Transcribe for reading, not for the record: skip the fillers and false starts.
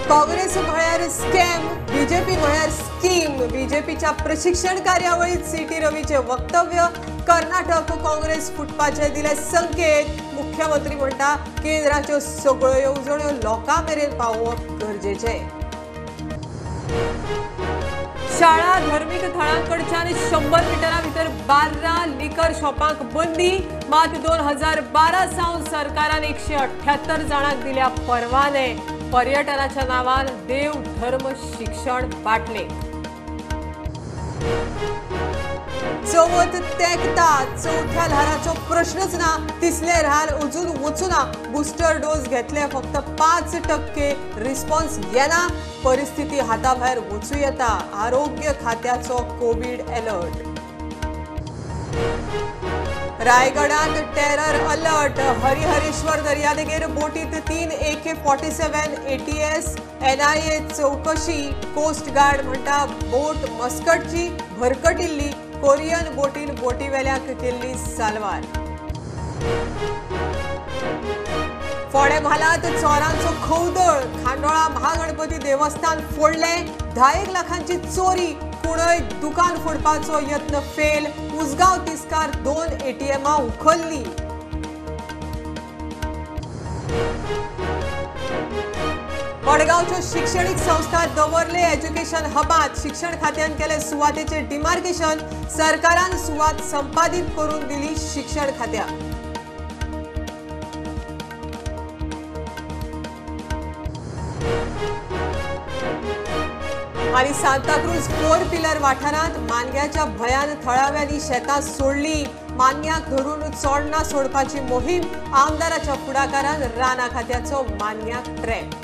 काँग्रेस म्हळ्यार scam, BJP म्हळ्यार scheme. बीजेपीच्या प्रशिक्षण कार्यावळीत सीटी रवीचे वक्तव्य। कर्नाटक काँग्रेस फुटपाचे दिले संकेत। मुख्यमंत्री म्हणटा केंद्राच्यो सगळ्यो येवजण्यो लोकां मेरेन पावोवप गरजेचे। शाळा धार्मिक थळांकडच्यान 100 मिटरा भितर 12 लिकर शॉपांक बंदी। मात 2012 सावन सरकारान 178 जाणांक दिल्या परवाने। पर्यटनाच्या नावान देव धर्म शिक्षण बाटले। चवथ तेंकता, चौथ्या ल्हाराचो प्रश्नच ना। तिसले ल्हार अजून वचुना। बुस्टर डोस घेतले फक्त 5% रिस्पॉन्स येना। परिस्थिती हाताभायर वचूं येता। आरोग्य खात्याचो कोविड अलर्ट। रायगडात टेरर अलर्ट। हरिहरेश्वर दर्यादेगेर बोटीत 3 AK-47 ATS। NIA चौकशी। कोस्ट गार्ड म्हणटा बोट मस्कटची भरकटिल्ली। कोरियन बोटीन बोटीवेल्याक केल्ली सालवार। फोडे म्हालात चोरांचो खवदळ। खांडोळा महागणपती देवस्थान फोडले। 10 लाखांची चोरी। कुणय दुकान फोडपाचो यत्न फेल। उसगांव तिस्कार 2 ATM उखल्ली। मडगांवच्यो शिक्षणीक संस्था दवरले एज्युकेशन हबात। शिक्षण खात्यान केले सुवातेचे डिमार्केशन। सरकारान सुवात संपादीत करून दिली शिक्षण खात्याक। आणि सांताक्रूज 4 पिलर वाठारांत मानग्याच्या भयान थळाव्यांनी शेतां सोडली। मान्यांक धरून चोडणां सोडपाची मोहीम। आमदाराच्या फुडाकारान राना खात्याचो मान्यांक ट्रॅप।